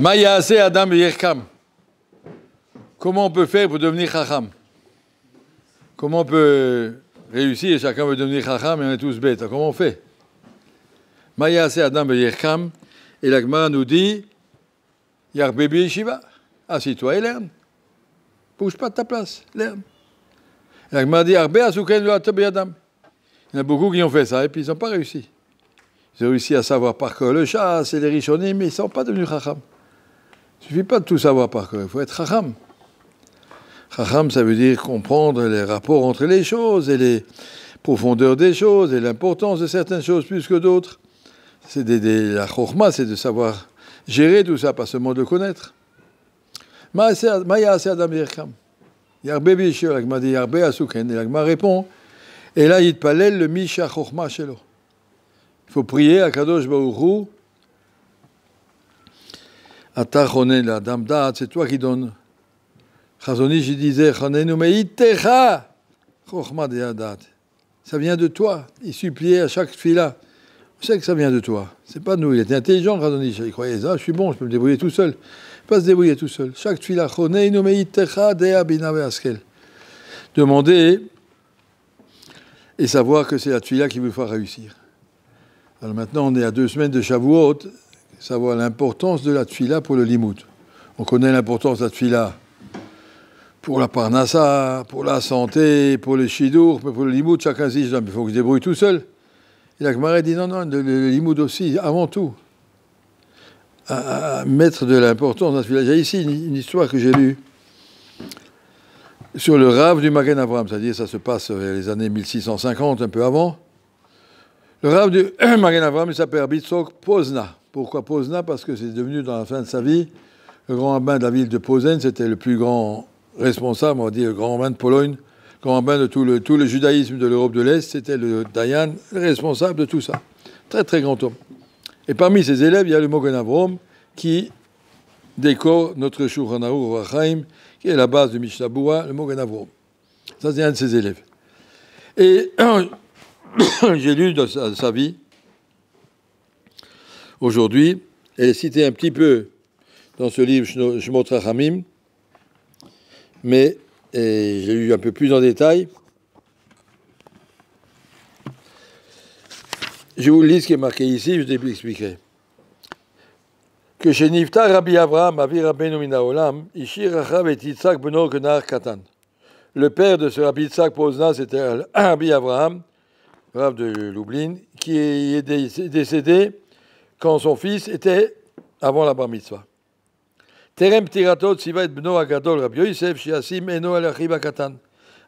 Maïaase Adam Yerkam. Comment on peut faire pour devenir Chacham? Comment on peut réussir? Chacun veut devenir Chacham et on est tous bêtes. Comment on fait? Maïaase Adam Yerkam. Et la Gemara nous dit Yarbe Yeshiva. Assis-toi et lerne. Bouge pas de ta place, lerne. Et la Gemara dit Yarbe Asuken lo Atabe Adam. Il y en a beaucoup qui ont fait ça et puis ils n'ont pas réussi. Ils ont réussi à savoir par cœur le chasse et les rishonim, mais ils ne sont pas devenus Chacham. Il ne suffit pas de tout savoir par cœur, il faut être Chacham. Chacham, ça veut dire comprendre les rapports entre les choses et les profondeurs des choses et l'importance de certaines choses plus que d'autres. La chokhma, c'est de savoir gérer tout ça, pas seulement de le connaître. Maya ase adam yerkam. Yarbe bishir, la Gemara dit Yarbe asuken. Et la Gemara répond, et là, il palel le misha chokhma shelo. Il faut prier à Kadosh Baruch Hu. Ata chonen la dam da'at, c'est toi qui donnes. Chazon Ish, il disait, chonenu me'itecha chokhma de'adat. Ça vient de toi. Il suppliait à chaque fila. Je sais que ça vient de toi. C'est pas de nous. Il était intelligent, Chazon Ish. Il croyait, je suis bon, je peux me débrouiller tout seul. Il ne peut pas se débrouiller tout seul. Chaque fila, chonenu me'itecha de'a bina ve'askel. Demandez et savoir que c'est la tfila qui vous fera réussir. Alors maintenant, on est à 2 semaines de Shavuot, savoir l'importance de la tfila pour le limoud. On connaît l'importance de la tfila pour la parnassa, pour la santé, pour le shidour, pour le limoud, chacun se dit, il faut que je débrouille tout seul. Et la Gemara dit, non, le limoud aussi, avant tout, à mettre de l'importance dans la tfila. J'ai ici une histoire que j'ai lue sur le Rav du Magen Avraham, c'est-à-dire ça se passe vers les années 1650, un peu avant. Le Rav du Magen Avraham, il s'appelle Bitzok Pozna. Pourquoi Pozna? Parce que c'est devenu, dans la fin de sa vie, le grand rabbin de la ville de Posen, c'était le plus grand responsable, on va dire le grand rabbin de Pologne, le grand rabbin de tout le judaïsme de l'Europe de l'Est, c'était le Dayan, le responsable de tout ça. Très très grand homme. Et parmi ses élèves, il y a le Magen Avraham qui décore notre Shulchan Aruch Orachaim, qui est la base du Mishnah Berurah, le Magen Avraham. Ça, c'est un de ses élèves. Et j'ai lu de sa vie, aujourd'hui, elle est citée un petit peu dans ce livre Shmot Rachamim, mais j'ai lu un peu plus en détail. Je vous lis ce qui est marqué ici, je vous expliquerai. Que chez Nifta Rabbi Avraham, Avi Rabbeinu min haolam, Ishir Rachav et Yitzhak beno kenar katan. Le père de ce Rabbi Yitzhak Pozna, c'était Rabbi Avraham, Rav de Lublin, qui est décédé quand son fils était avant la bar mitzvah. Terem tiratot siva et beno agadol Rabbi Yosef shiasim eno el achiv hakatan.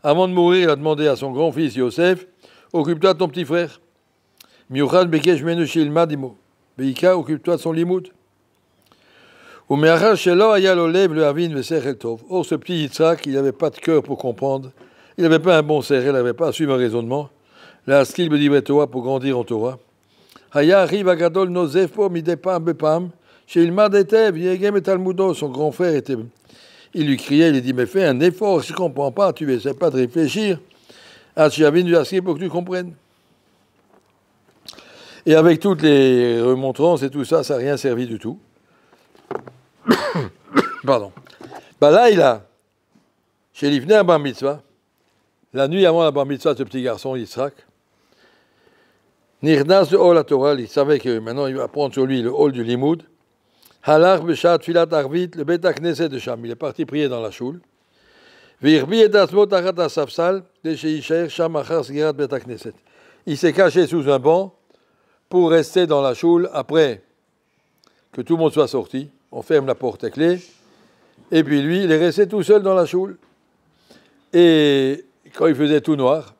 Avant de mourir, il a demandé à son grand-fils Yosef, occupe-toi de ton petit frère. Miuchad bekesh menu shilmad imo. Beika, occupe-toi de son limoud. Or, ce petit Yitzhak, il n'avait pas de cœur pour comprendre. Il n'avait pas un bon cerveau, il n'avait pas suivi un raisonnement. La skill me dit Torah pour grandir en Torah. Son grand frère était. Il lui criait, il lui dit, mais fais un effort, si tu ne comprends pas, tu n'essaies pas de réfléchir. Pour que tu comprennes. Et avec toutes les remontrances et tout ça, ça n'a rien servi du tout. Pardon. Là, il a, chez l'Ifner Bar Mitzvah, la nuit avant la Bar Mitzvah, ce petit garçon, Yitzhak, Nirnas de Hol Torah, il savait que maintenant il va prendre sur lui le hall du Limoud. Halach Beshat Filat Arvit, le Bet HaKnesset de Sham, il est parti prier dans la choule. Virbi et Asmot Achat Asafsal, de chez Ishaer Sham Achar Sgirat Bet HaKnesset. Il s'est caché sous un banc pour rester dans la choule après que tout le monde soit sorti. On ferme la porte à clé. Et puis lui, il est resté tout seul dans la choule. Et quand il faisait tout noir,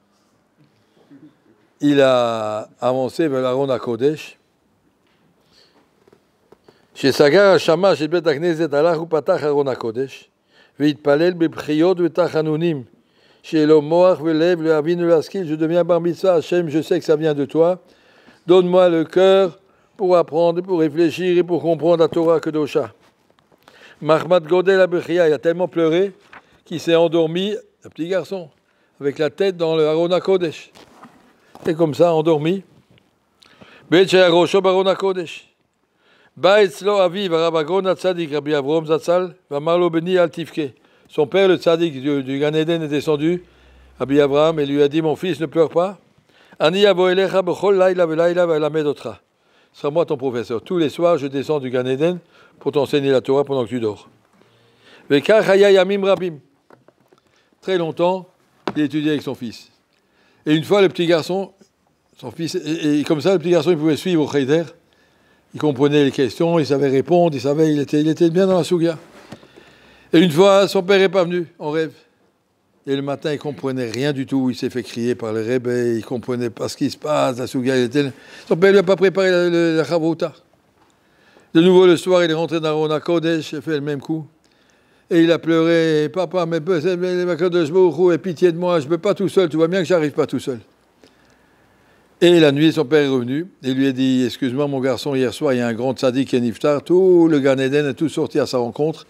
il a avancé vers l'Aron HaKodesh. Chez Sagar Hashama, chez Bet HaKnesset, Allah hu patach Aron HaKodesh, ve'itpalel bebchiyot ve'tachanunim, chez Elom Moach ve'lev le'avinu le'askil, je deviens bar mitzvah, Hachem, je sais que ça vient de toi. Donne-moi le cœur pour apprendre, pour réfléchir et pour comprendre la Torah Kedosha. Mahmad Godel Abechia, il a tellement pleuré qu'il s'est endormi, un petit garçon, avec la tête dans le Aron HaKodesh. Et comme ça, endormi. Bet She'arosho b'Aron HaKodesh. Baetzlo aviv Rabagona tzadik Rabbi Avrom Zatzal, Vamarlo beni al tifke. Son père, le tzadik du Gan Eden, est descendu, Rabbi Abraham, et lui a dit, mon fils, ne pleure pas. Ani avo elecha bechol laila velaila velamed otra. Sera moi ton professeur. Tous les soirs, je descends du Gan Eden pour t'enseigner la Torah pendant que tu dors. Vekar chaya yamim rabim. Très longtemps, il étudiait avec son fils. Et une fois, le petit garçon, son fils, et comme ça, le petit garçon, il pouvait suivre au Cheder. Il comprenait les questions, il savait répondre, il était bien dans la Sougia. Et une fois, son père n'est pas venu, en rêve. Et le matin, il ne comprenait rien du tout. Il s'est fait crier par le Rebbe, il ne comprenait pas ce qui se passe, la Sougia. Son père ne lui a pas préparé la Chavruta. De nouveau, le soir, il est rentré dans Arona Kodesh, il a fait le même coup. Et il a pleuré, papa, mais aie pitié de moi, je ne peux pas tout seul, tu vois bien que je n'arrive pas tout seul. Et la nuit, son père est revenu et lui a dit, excuse-moi mon garçon, hier soir, il y a un grand tzaddik qui est niftar, tout le Gan Eden est tout sorti à sa rencontre.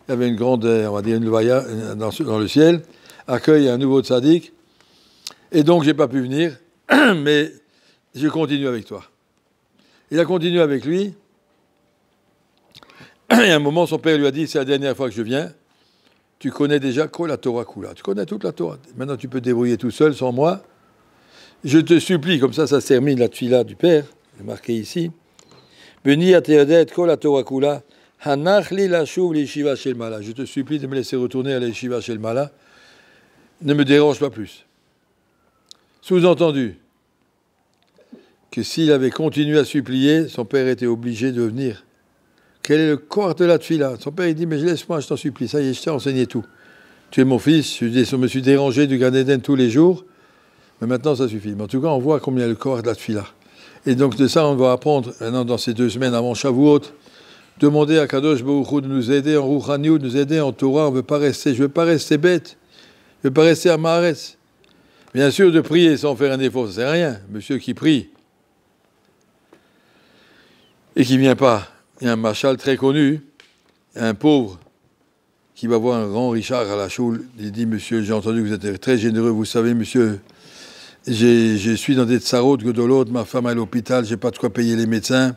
Il y avait une grande, on va dire, une levaya dans le ciel, accueille un nouveau tzaddik. Et donc, je n'ai pas pu venir, mais je continue avec toi. Il a continué avec lui. Et à un moment, son père lui a dit, c'est la dernière fois que je viens, tu connais déjà Kol la Torah Kula, tu connais toute la Torah. Maintenant, tu peux te débrouiller tout seul, sans moi. Je te supplie, comme ça se termine la tfila du père, c'est marqué ici. Beni ateodet Kol la Torah Kula, hanach li lashuv l'yeshiva shel Mala. Je te supplie de me laisser retourner à l'yeshiva shel Mala. Ne me dérange pas plus. Sous-entendu que s'il avait continué à supplier, son père était obligé de venir. Quel est le corps de la tfila? Son père, il dit, mais laisse-moi, je t'en supplie, ça y est, je t'ai enseigné tout. Tu es mon fils, je me suis dérangé du Gan Eden tous les jours, mais maintenant ça suffit. Mais en tout cas, on voit combien le corps de la tfila. Et donc de ça, on va apprendre, maintenant, dans ces 2 semaines avant Shavuot, demander à Kadosh Baruch Hu de nous aider en Rouchaniut, de nous aider en Torah. Je ne veux pas rester bête, je ne veux pas rester à Maharetz. Bien sûr, de prier sans faire un effort, ça ne sert à rien. Monsieur qui prie et qui ne vient pas. Il y a un machal très connu, un pauvre, qui va voir un grand Richard à la choule. Il dit, monsieur, j'ai entendu que vous êtes très généreux. Vous savez, monsieur, je suis dans des tsarot, godolot, ma femme est à l'hôpital, je n'ai pas de quoi payer les médecins.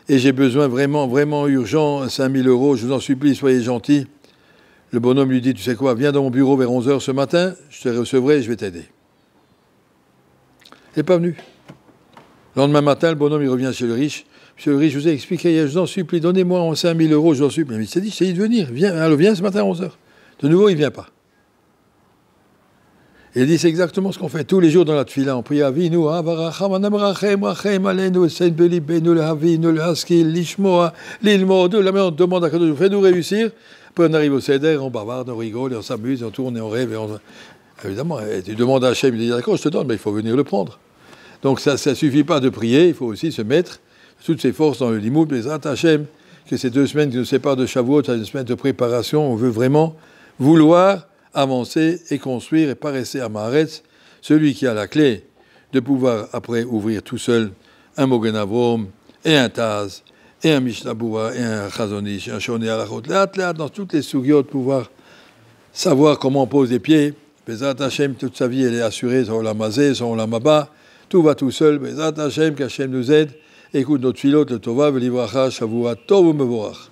Et j'ai besoin vraiment urgent, 5 000 €, je vous en supplie, soyez gentil. Le bonhomme lui dit, tu sais quoi, viens dans mon bureau vers 11 h ce matin, je te recevrai et je vais t'aider. Il n'est pas venu. Le lendemain matin, le bonhomme, il revient chez le riche. Monsieur le riche, je vous ai expliqué, je vous en supplie, donnez-moi 5 000 €, je vous en supplie. Mais il s'est dit, c'est de venir, viens ce matin à 11 h. De nouveau, il ne vient pas. Et il dit, c'est exactement ce qu'on fait tous les jours dans la tfila. On prie Avinu, Avaracham, Anamrachem, Rachem, Alenu, Sein Belibenu, le Havinu, le Haskil, l'Ishmoa, l'Ilmo, on demande à Kadosh, fais-nous réussir. Après, on arrive au Seder, on bavarde, on rigole, on s'amuse, on tourne et on rêve. Évidemment, tu demandes à Hachem, il dit, d'accord, je te donne, mais il faut venir le prendre. Donc ça ne suffit pas de prier, il faut aussi se mettre toutes ses forces dans le limoud, les Hachem, que ces 2 semaines qui nous séparent de Shavuot, c'est une semaine de préparation, on veut vraiment vouloir avancer et construire et pas rester à Maharetz, celui qui a la clé de pouvoir après ouvrir tout seul un Mogen Avrom et un Taz et un Mishnah Berurah et un Chazonish et un Shonei Halachot, là, dans toutes les sougiotes, pouvoir savoir comment on pose les pieds. Bezat Hashem, toute sa vie, elle est assurée, son Olam Hazeh, son Olam Haba, tout va tout seul. Bezat Hashem, qu'Hashem nous aide. Écoute notre filote, le Tova, Velivracha, Shavuot Tov Umevorach.